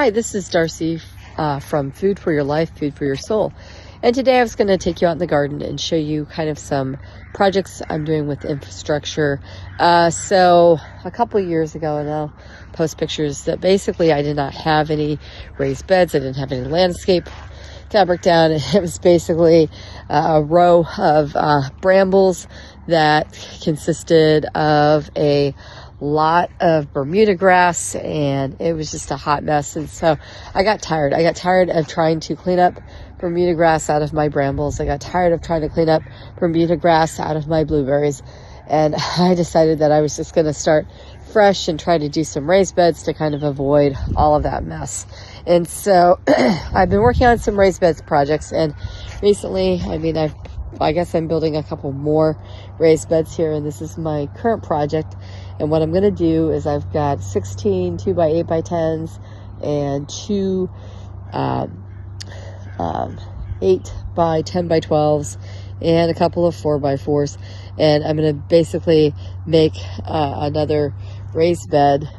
Hi, this is Darcy from Food for Your Life, Food for Your Soul. And today I was going to take you out in the garden and show you kind of some projects I'm doing with infrastructure. So a couple years ago, and I'll post pictures, that basically I did not have any raised beds. I didn't have any landscape fabric down. It was basically a row of brambles that consisted of a lot of Bermuda grass, and it was just a hot mess. And so I got tired of trying to clean up Bermuda grass out of my brambles. I got tired of trying to clean up Bermuda grass out of my blueberries, and I decided that I was just going to start fresh and try to do some raised beds to kind of avoid all of that mess. And so I've been working on some raised beds projects, and recently, I guess I'm building a couple more raised beds here, and this is my current project. And what I'm going to do is I've got 16 2x8x10s and two 8x10x12s and a couple of 4x4s. And I'm going to basically make another raised bed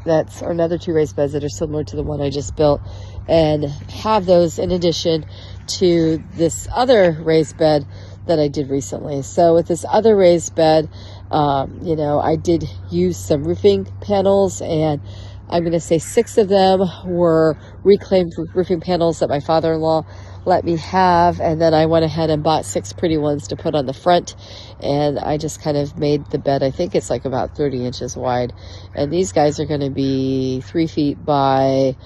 or another two raised beds that are similar to the one I just built, and have those in addition to this other raised bed that I did recently. So with this other raised bed, I did use some roofing panels, and I'm going to say 6 of them were reclaimed roofing panels that my father-in-law let me have, and then I went ahead and bought 6 pretty ones to put on the front, and I just kind of made the bed. I think it's like about 30 inches wide, and these guys are going to be 3 feet by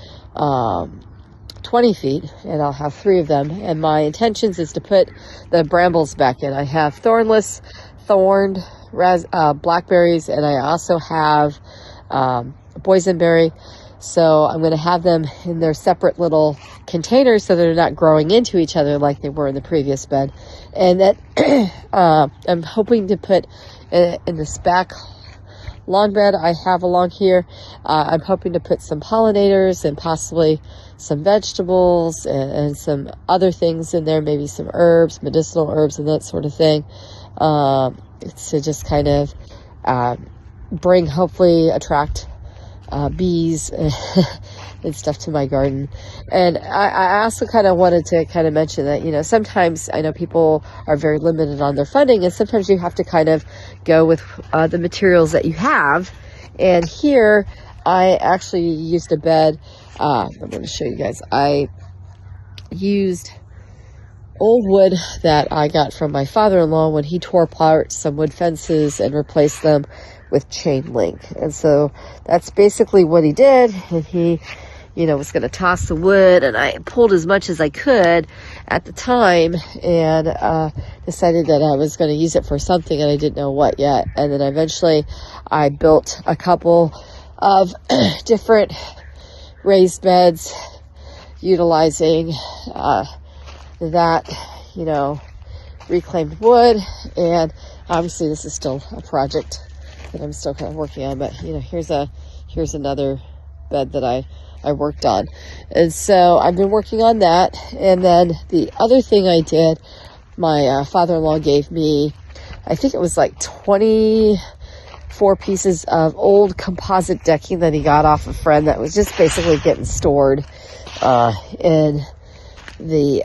20 feet, and I'll have 3 of them. And my intentions is to put the brambles back in. I have thorned blackberries, and I also have boysenberry. So I'm going to have them in their separate little containers so they're not growing into each other like they were in the previous bed. And that I'm hoping to put in this back lawn bed I have along here. I'm hoping to put some pollinators and possibly some vegetables and some other things in there, maybe some herbs, medicinal herbs and that sort of thing, to just kind of hopefully attract bees and stuff to my garden. And I also kind of wanted to kind of mention that, sometimes I know people are very limited on their funding, and sometimes you have to kind of go with the materials that you have. And here I actually used a bed. I'm going to show you guys. I used old wood that I got from my father-in-law when he tore apart some wood fences and replaced them with chain link. And so that's basically what he did. And he, was going to toss the wood, and I pulled as much as I could at the time, and decided that I was going to use it for something, and I didn't know what yet. And then eventually I built a couple of different raised beds utilizing that reclaimed wood. And obviously this is still a project that I'm still kind of working on, but here's another bed that I worked on. And so I've been working on that. And then the other thing I did, my father-in-law gave me, I think it was like 24 pieces of old composite decking that he got off a friend that was just basically getting stored in the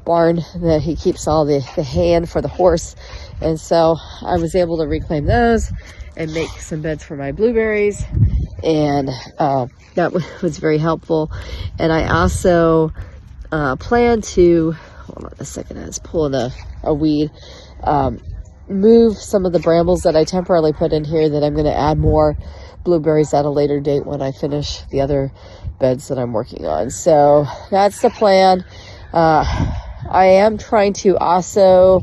barn that he keeps all the hay in for the horse. And so I was able to reclaim those and make some beds for my blueberries, and that was very helpful. And I also plan to, hold on a second, I was pulling a weed, move some of the brambles that I temporarily put in here, that I'm going to add more blueberries at a later date when I finish the other beds that I'm working on. So that's the plan. I am trying to also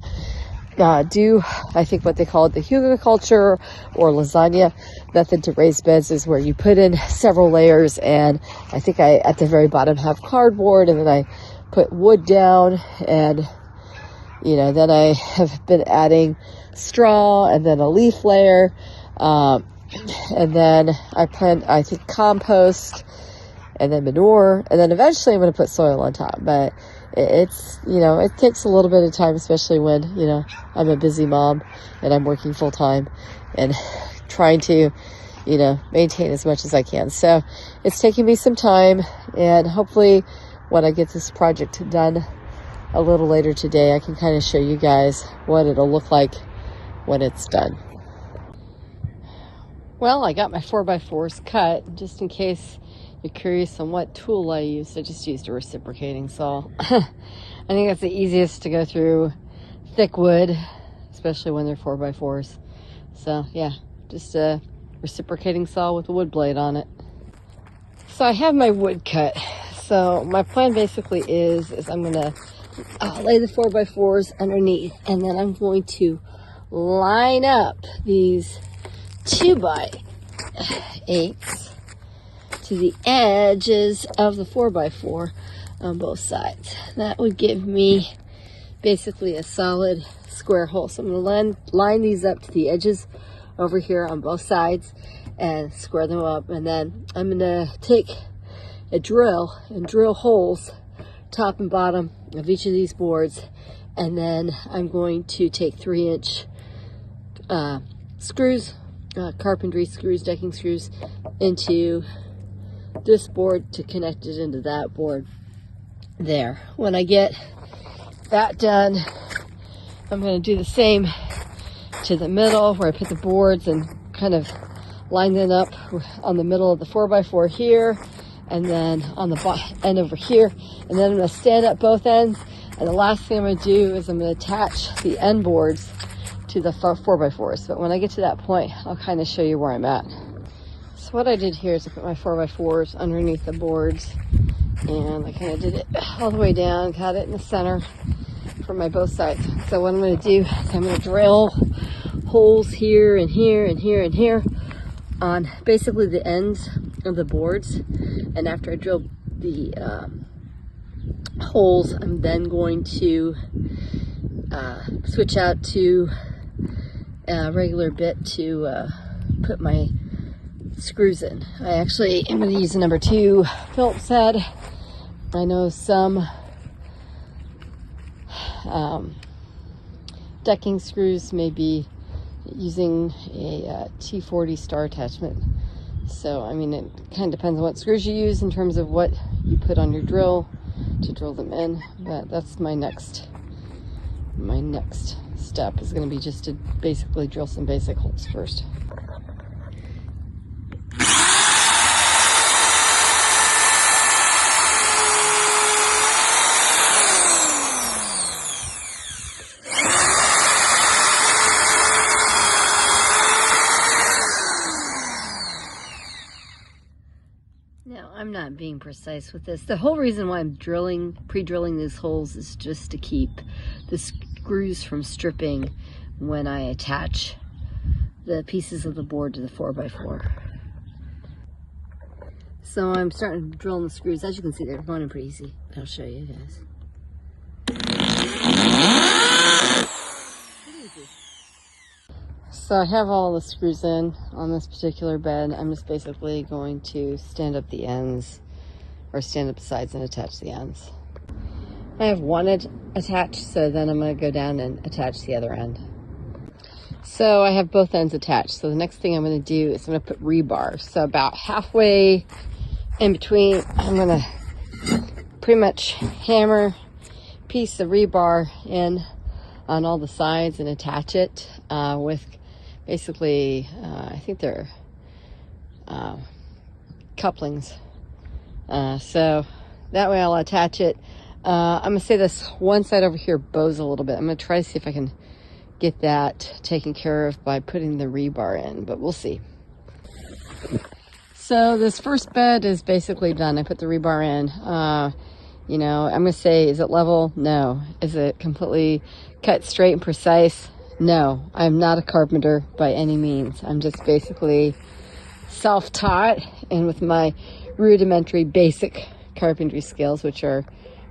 do, I think what they call it, the hugelkultur or lasagna method to raise beds, is where you put in several layers, and I think I at the very bottom have cardboard, and then I put wood down, and then I have been adding straw, and then a leaf layer, and then I think compost, and then manure, and then eventually I'm going to put soil on top. But it's, it takes a little bit of time, especially when, I'm a busy mom and I'm working full time and trying to, you know, maintain as much as I can. So it's taking me some time, and hopefully when I get this project done a little later today, I can kind of show you guys what it'll look like when it's done. Well, I got my 4x4s cut. Just in case you're curious on what tool I used, I just used a reciprocating saw. I think that's the easiest to go through thick wood, especially when they're 4x4s. So yeah, just a reciprocating saw with a wood blade on it. So I have my wood cut. So my plan basically is I'm gonna lay the 4x4s underneath, and then I'm going to line up these 2x8s to the edges of the 4x4 on both sides. That would give me basically a solid square hole. So I'm going to line these up to the edges over here on both sides and square them up, and then I'm going to take a drill and drill holes top and bottom of each of these boards, and then I'm going to take 3-inch screws, carpentry screws, decking screws, into this board to connect it into that board there. When I get that done, I'm going to do the same to the middle, where I put the boards and kind of line them up on the middle of the 4x4 here, and then on the end over here, and then I'm going to stand up both ends. And the last thing I'm going to do is I'm going to attach the end boards to the 4x4s. But when I get to that point, I'll kind of show you where I'm at. So what I did here is I put my 4x4s underneath the boards, and I kind of did it all the way down, got it in the center for my both sides. So what I'm going to do is I'm going to drill holes here and here and here and here on basically the ends of the boards. And after I drill the holes, I'm then going to switch out to a regular bit to put my screws in. I actually am going to use a number 2 Phillips head. I know some decking screws may be using a T40 star attachment. So I mean, it kind of depends on what screws you use in terms of what you put on your drill to drill them in. But that's my next step, is going to be just to basically drill some basic holes first. Now, I'm not being precise with this. The whole reason why I'm pre-drilling these holes is just to keep the screws from stripping when I attach the pieces of the board to the 4x4. So I'm starting drilling the screws. As you can see, they're going in pretty easy. I'll show you guys. So I have all the screws in on this particular bed. I'm just basically going to stand up the ends, or stand up the sides and attach the ends. I have one attached, so then I'm going to go down and attach the other end. So I have both ends attached. So the next thing I'm going to do is I'm going to put rebar. So about halfway in between, I'm going to pretty much hammer a piece of rebar in on all the sides and attach it with basically, I think they're couplings. So that way I'll attach it. I'm going to say this one side over here bows a little bit. I'm going to try to see if I can get that taken care of by putting the rebar in, but we'll see. So this first bed is basically done. I put the rebar in. You know, I'm going to say, is it level? No. Is it completely cut straight and precise? No. I'm not a carpenter by any means. I'm just basically self-taught, and with my rudimentary basic carpentry skills, which are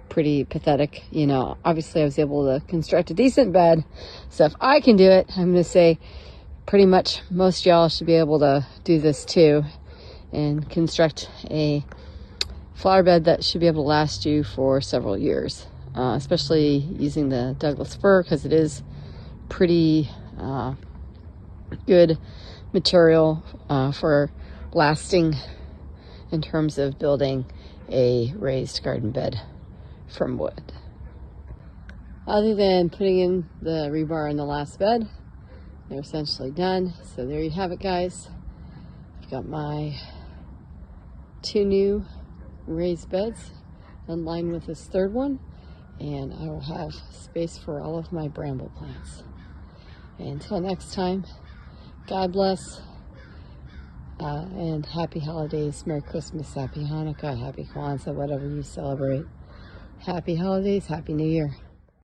pretty pathetic, you know, obviously I was able to construct a decent bed. So if I can do it, I'm going to say pretty much most y'all should be able to do this too, and construct a flower bed that should be able to last you for several years, especially using the Douglas fir, because it is pretty good material for lasting in terms of building a raised garden bed from wood. Other than putting in the rebar in the last bed, they're essentially done. So there you have it, guys. I've got my 2 new raised beds in line with this 3rd one, and I will have space for all of my bramble plants. And until next time, God bless, and happy holidays, Merry Christmas, Happy Hanukkah, Happy Kwanzaa, whatever you celebrate. Happy holidays, Happy New Year.